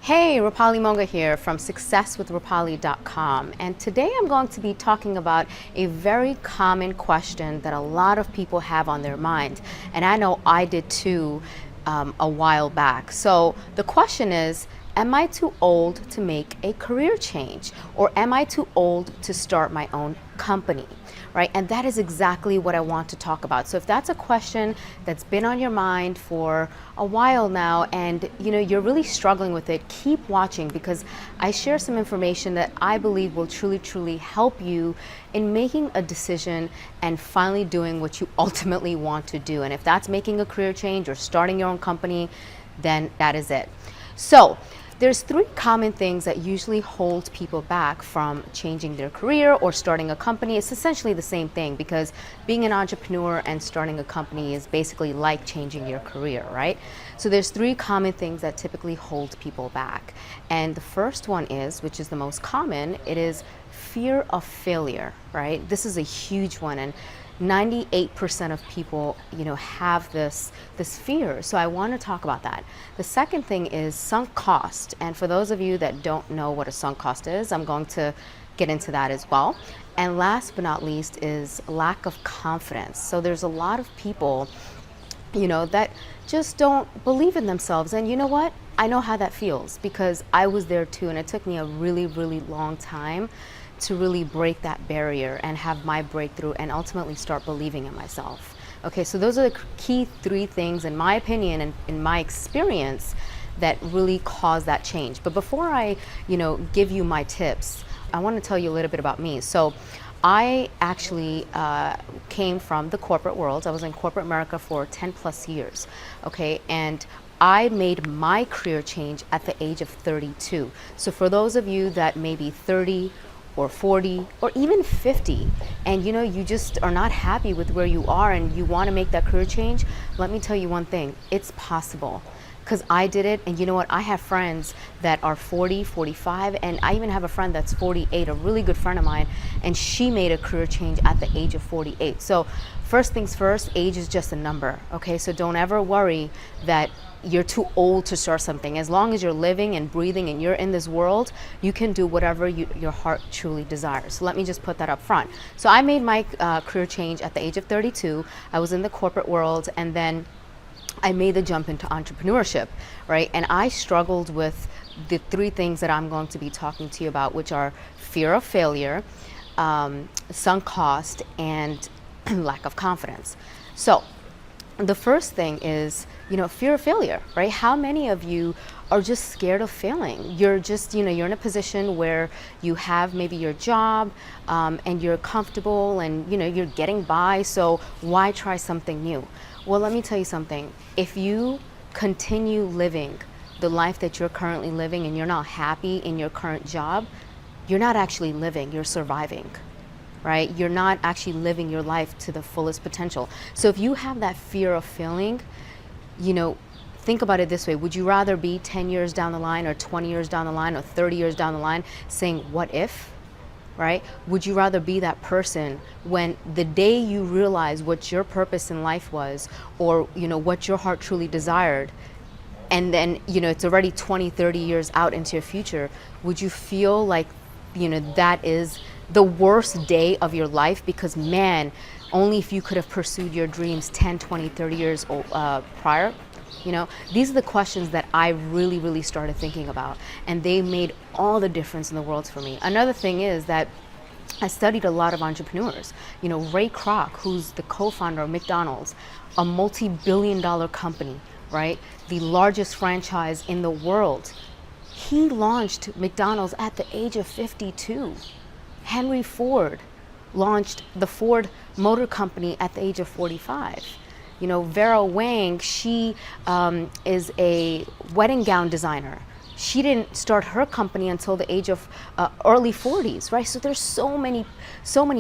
Hey, Rupali Monga here from successwithrupali.com, and today I'm going to be talking about a very common question that a lot of people have on their mind, and I know I did too a while back. So the question is, am I too old to make a career change, or am I too old to start my own company? Right? And that is exactly what I want to talk about. So if that's a question that's been on your mind for a while now and you're really struggling with it, keep watching, because I share some information that I believe will truly help you in making a decision and finally doing what you ultimately want to do. And if that's making a career change or starting your own company, then that is it. So there's three common things that usually hold people back from changing their career or starting a company. It's essentially the same thing, because being an entrepreneur and starting a company is basically like changing your career, right? So there's three common things that typically hold people back. And the first one is, which is the most common, it is fear of failure, right? This is a huge one, and 98% of people, have this fear. So I want to talk about that. The second thing is sunk cost. And for those of you that don't know what a sunk cost is, I'm going to get into that as well. And last but not least is lack of confidence. So there's a lot of people, that just don't believe in themselves. And you know what? I know how that feels, because I was there too, and it took me a really long time to really break that barrier and have my breakthrough and ultimately start believing in myself. Okay, so those are the key three things, in my opinion and in my experience, that really cause that change. But before I, give you my tips, I want to tell you a little bit about me. So I actually came from the corporate world. I was in corporate America for 10 plus years, okay? And I made my career change at the age of 32. So for those of you that may be 30, or 40, or even 50, and you just are not happy with where you are and you want to make that career change, let me tell you one thing, it's possible. Because I did it, and you know what, I have friends that are 40, 45, and I even have a friend that's 48, a really good friend of mine, and she made a career change at the age of 48. So first things first, age is just a number, okay? So don't ever worry that you're too old to start something. As long as you're living and breathing and you're in this world, you can do whatever your heart truly desires. So let me just put that up front. So I made my career change at the age of 32. I was in the corporate world, and then I made the jump into entrepreneurship, right? And I struggled with the three things that I'm going to be talking to you about, which are fear of failure, sunk cost, and lack of confidence. So the first thing is, fear of failure, right? How many of you are just scared of failing? You're just, you're in a position where you have maybe your job and you're comfortable and, you're getting by. So why try something new? Well, let me tell you something. If you continue living the life that you're currently living and you're not happy in your current job, you're not actually living, you're surviving. Right? You're not actually living your life to the fullest potential. So if you have that fear of failing, think about it this way. Would you rather be 10 years down the line or 20 years down the line or 30 years down the line saying, what if? Right? Would you rather be that person when the day you realize what your purpose in life was, or, what your heart truly desired, and then, it's already 20, 30 years out into your future, would you feel like, that is the worst day of your life? Because man, only if you could have pursued your dreams 10, 20, 30 years prior. These are the questions that I really started thinking about, and they made all the difference in the world for me. Another thing is that I studied a lot of entrepreneurs. Ray Kroc, who's the co-founder of McDonald's, a multi-billion-dollar company, right? The largest franchise in the world. He launched McDonald's at the age of 52. Henry Ford launched the Ford Motor Company at the age of 45. Vera Wang, she is a wedding gown designer. She didn't start her company until the age of early 40s, right? So there's so many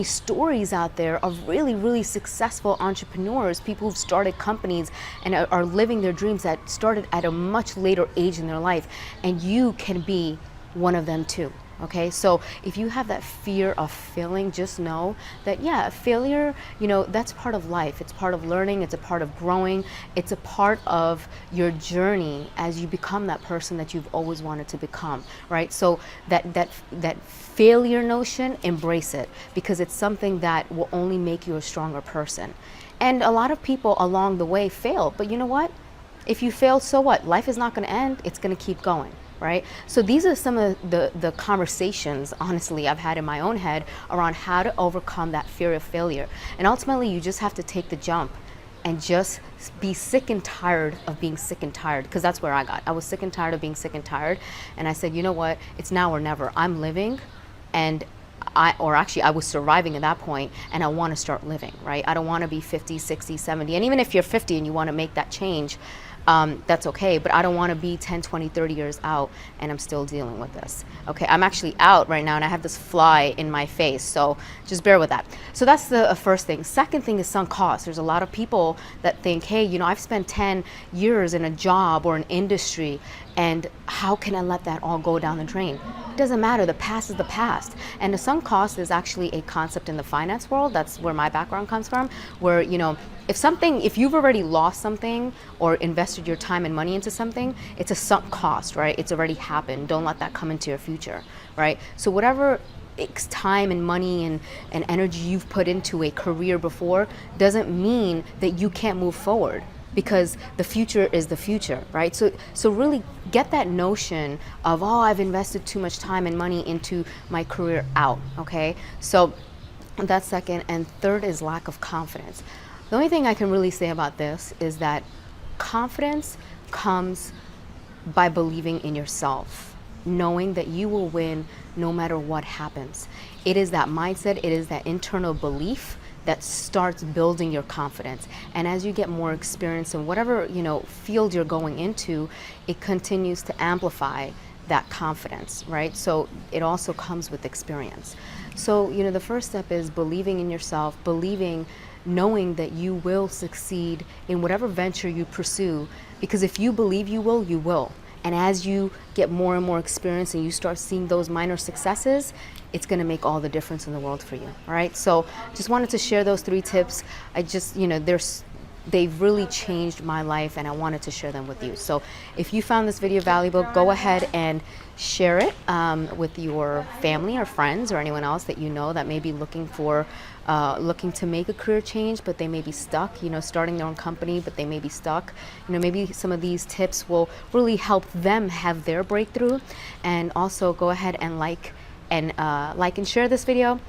stories out there of really successful entrepreneurs, people who've started companies and are living their dreams that started at a much later age in their life. And you can be one of them too. Okay, so if you have that fear of failing, just know that, yeah, failure, that's part of life. It's part of learning, it's a part of growing, it's a part of your journey as you become that person that you've always wanted to become, right? So that failure notion, embrace it, because it's something that will only make you a stronger person. And a lot of people along the way fail, but you know what? If you fail, so what? Life is not going to end, it's going to keep going. Right? So these are some of the conversations, honestly, I've had in my own head around how to overcome that fear of failure. And ultimately, you just have to take the jump and just be sick and tired of being sick and tired, because that's where I got. I was sick and tired of being sick and tired. And I said, you know what? It's now or never. I'm living, and I was surviving at that point, and I want to start living, right? I don't want to be 50, 60, 70. And even if you're 50 and you want to make that change, that's okay, but I don't want to be 10, 20, 30 years out and I'm still dealing with this. Okay, I'm actually out right now and I have this fly in my face, so just bear with that. So that's the first thing. Second thing is sunk cost. There's a lot of people that think, hey, I've spent 10 years in a job or an industry, and how can I let that all go down the drain? It doesn't matter, the past is the past. And the sunk cost is actually a concept in the finance world. That's where my background comes from, where, if you've already lost something or invested your time and money into something, it's a sunk cost, right? It's already happened. Don't let that come into your future, right? So whatever time and money and energy you've put into a career before doesn't mean that you can't move forward, because the future is the future, right? So really get that notion of, oh, I've invested too much time and money into my career out, okay? So that's second. And third is lack of confidence. The only thing I can really say about this is that confidence comes by believing in yourself, knowing that you will win no matter what happens. It is that mindset, it is that internal belief that starts building your confidence. And as you get more experience in whatever, field you're going into, it continues to amplify that confidence, right? So it also comes with experience. So, the first step is believing in yourself, knowing that you will succeed in whatever venture you pursue, because if you believe you will, you will. And as you get more and more experience and you start seeing those minor successes, it's going to make all the difference in the world for you. All right. So just wanted to share those 3 tips. They've really changed my life, and I wanted to share them with you. So if you found this video valuable, go ahead and share it with your family or friends or anyone else that you know that may be looking to make a career change, but they may be stuck, starting their own company, but they may be stuck. Maybe some of these tips will really help them have their breakthrough. And also go ahead and like and share this video.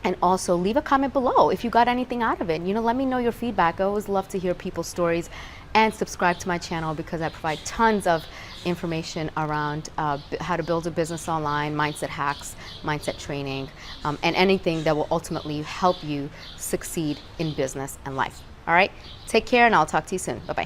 And also leave a comment below if you got anything out of it. Let me know your feedback. I always love to hear people's stories. And subscribe to my channel, because I provide tons of information around how to build a business online, mindset hacks, mindset training, and anything that will ultimately help you succeed in business and life. All right, take care, and I'll talk to you soon. Bye-bye.